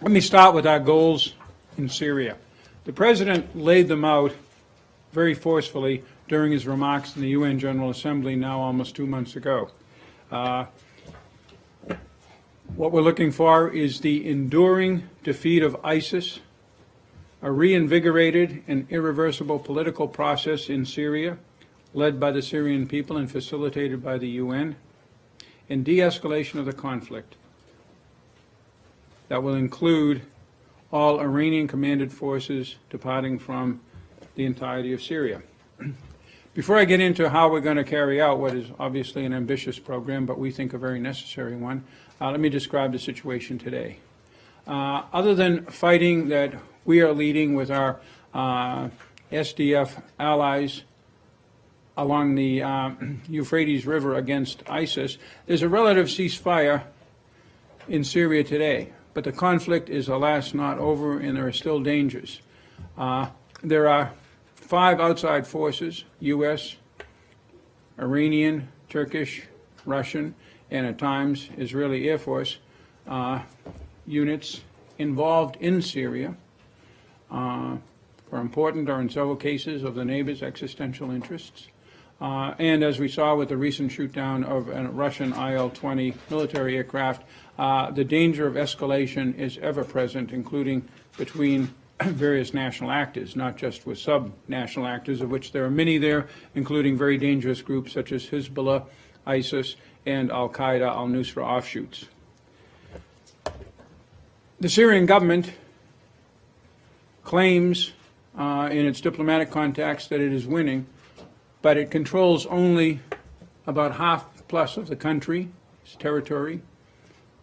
Let me start with our goals in Syria. The President laid them out very forcefully during his remarks in the UN General Assembly now almost 2 months ago. What we're looking for is the enduring defeat of ISIS, a reinvigorated and irreversible political process in Syria, led by the Syrian people and facilitated by the UN, and de-escalation of the conflict that will include all Iranian-commanded forces departing from the entirety of Syria. Before I get into how we're going to carry out what is obviously an ambitious program, but we think a very necessary one, let me describe the situation today. Other than fighting that we are leading with our SDF allies along the Euphrates River against ISIS, there's a relative ceasefire in Syria today. But the conflict is, alas, not over, and there are still dangers. There are 5 outside forces, U.S., Iranian, Turkish, Russian, and at times Israeli Air Force units involved in Syria for important or in several cases of the neighbors' existential interests. And as we saw with the recent shoot-down of a Russian IL-20 military aircraft, the danger of escalation is ever present, including between various national actors, not just with sub-national actors, of which there are many there, including very dangerous groups such as Hezbollah, ISIS, and al-Qaeda, al-Nusra offshoots. The Syrian government claims in its diplomatic contacts that it is winning, but it controls only about half plus of the country, its territory.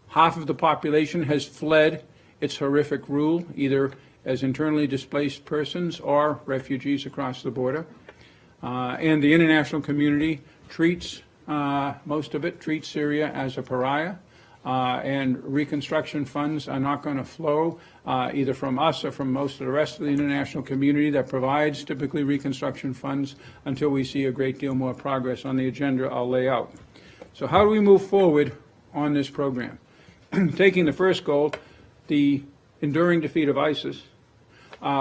Half of the population has fled its horrific rule, either as internally displaced persons or refugees across the border. And the international community treats, most of it, treats Syria as a pariah. And reconstruction funds are not going to flow either from us or from most of the rest of the international community that provides typically reconstruction funds until we see a great deal more progress on the agenda I'll lay out. So how do we move forward on this program? Taking the first goal, the enduring defeat of ISIS,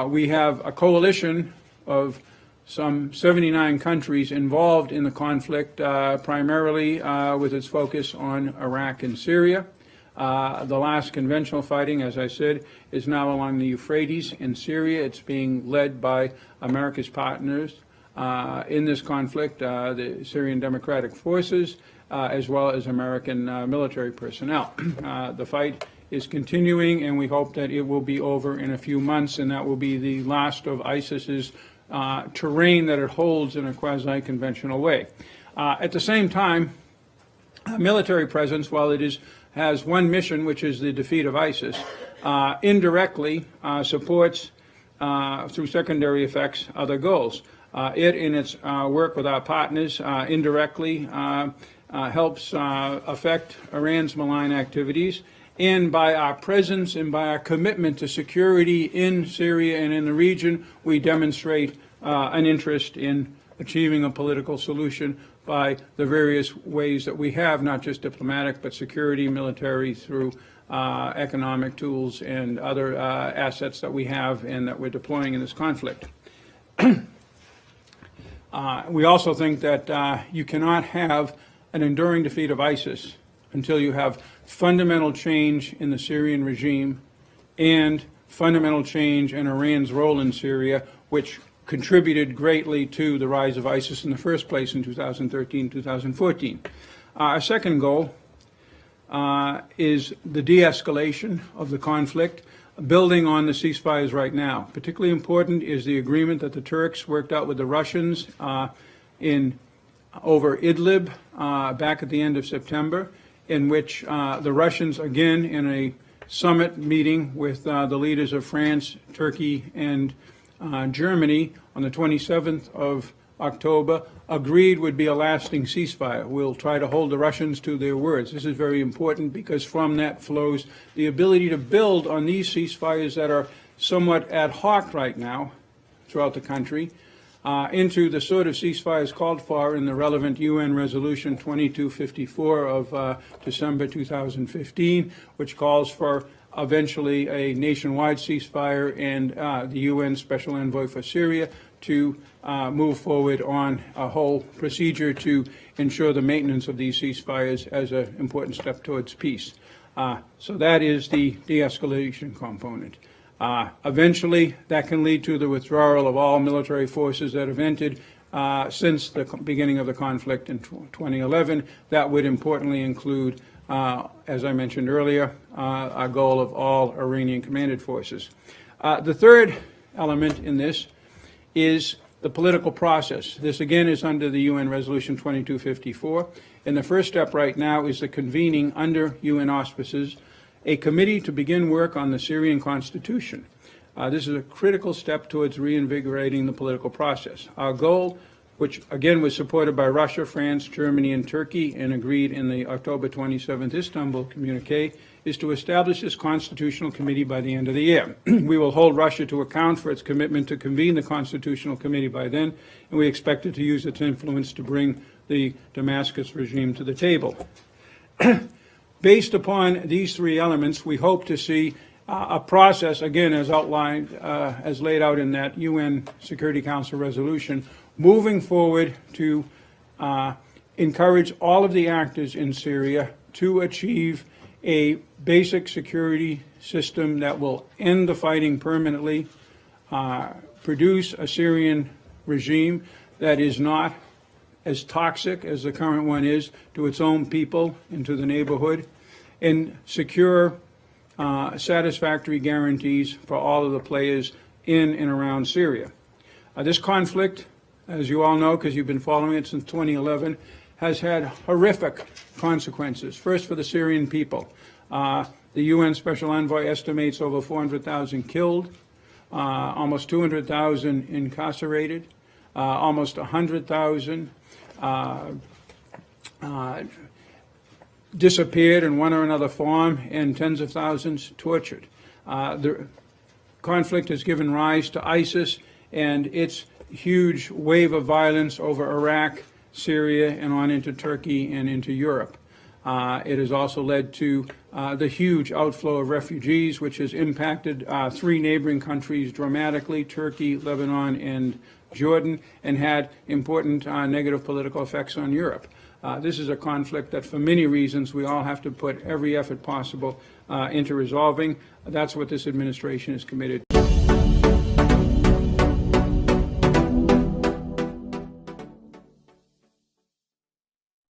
we have a coalition of some 79 countries involved in the conflict, primarily with its focus on Iraq and Syria. The last conventional fighting, as I said, is now along the Euphrates in Syria. It's being led by America's partners in this conflict, the Syrian Democratic Forces, as well as American military personnel. The fight is continuing, and we hope that it will be over in a few months, and that will be the last of ISIS's terrain that it holds in a quasi-conventional way. At the same time, military presence, while it has one mission, which is the defeat of ISIS, indirectly supports, through secondary effects, other goals. It, in its work with our partners, indirectly helps affect Iran's malign activities, and by our presence and by our commitment to security in Syria and in the region, we demonstrate an interest in achieving a political solution by the various ways that we have, not just diplomatic, but security, military, through economic tools and other assets that we have and that we're deploying in this conflict. We also think that you cannot have an enduring defeat of ISIS until you have fundamental change in the Syrian regime and fundamental change in Iran's role in Syria, which contributed greatly to the rise of ISIS in the first place in 2013-2014. Our second goal is the de-escalation of the conflict, building on the ceasefires right now. Particularly important is the agreement that the Turks worked out with the Russians over Idlib back at the end of September, in which the Russians, again, in a summit meeting with the leaders of France, Turkey, and Germany on the 27th of October, agreed would be a lasting ceasefire. We'll try to hold the Russians to their words. This is very important because from that flows the ability to build on these ceasefires that are somewhat ad hoc right now throughout the country into the sort of ceasefires called for in the relevant UN Resolution 2254 of December 2015, which calls for eventually a nationwide ceasefire and the UN Special Envoy for Syria to move forward on a whole procedure to ensure the maintenance of these ceasefires as an important step towards peace. So that is the de-escalation component. Eventually, that can lead to the withdrawal of all military forces that have entered since the beginning of the conflict in 2011. That would importantly include, as I mentioned earlier, our goal of all Iranian commanded forces. The third element in this is the political process. This again is under the UN Resolution 2254. And the first step right now is the convening under UN auspices a committee to begin work on the Syrian constitution. This is a critical step towards reinvigorating the political process. Our goal, which again was supported by Russia, France, Germany, and Turkey, and agreed in the October 27th Istanbul communique, is to establish this constitutional committee by the end of the year. We will hold Russia to account for its commitment to convene the constitutional committee by then, and we expect it to use its influence to bring the Damascus regime to the table. Based upon these three elements, we hope to see a process, again, as outlined, as laid out in that UN Security Council resolution, moving forward to encourage all of the actors in Syria to achieve a basic security system that will end the fighting permanently, produce a Syrian regime that is not as toxic as the current one is to its own people and to the neighborhood, and secure satisfactory guarantees for all of the players in and around Syria. This conflict, as you all know, because you've been following it since 2011, has had horrific consequences. First, for the Syrian people. The UN Special Envoy estimates over 400,000 killed, almost 200,000 incarcerated, almost 100,000 disappeared in one or another form, and tens of thousands tortured. The conflict has given rise to ISIS and its huge wave of violence over Iraq, Syria, and on into Turkey and into Europe. It has also led to the huge outflow of refugees, which has impacted three neighboring countries dramatically, Turkey, Lebanon, and Jordan, and had important negative political effects on Europe. This is a conflict that, for many reasons, we all have to put every effort possible into resolving. That's what this administration is committed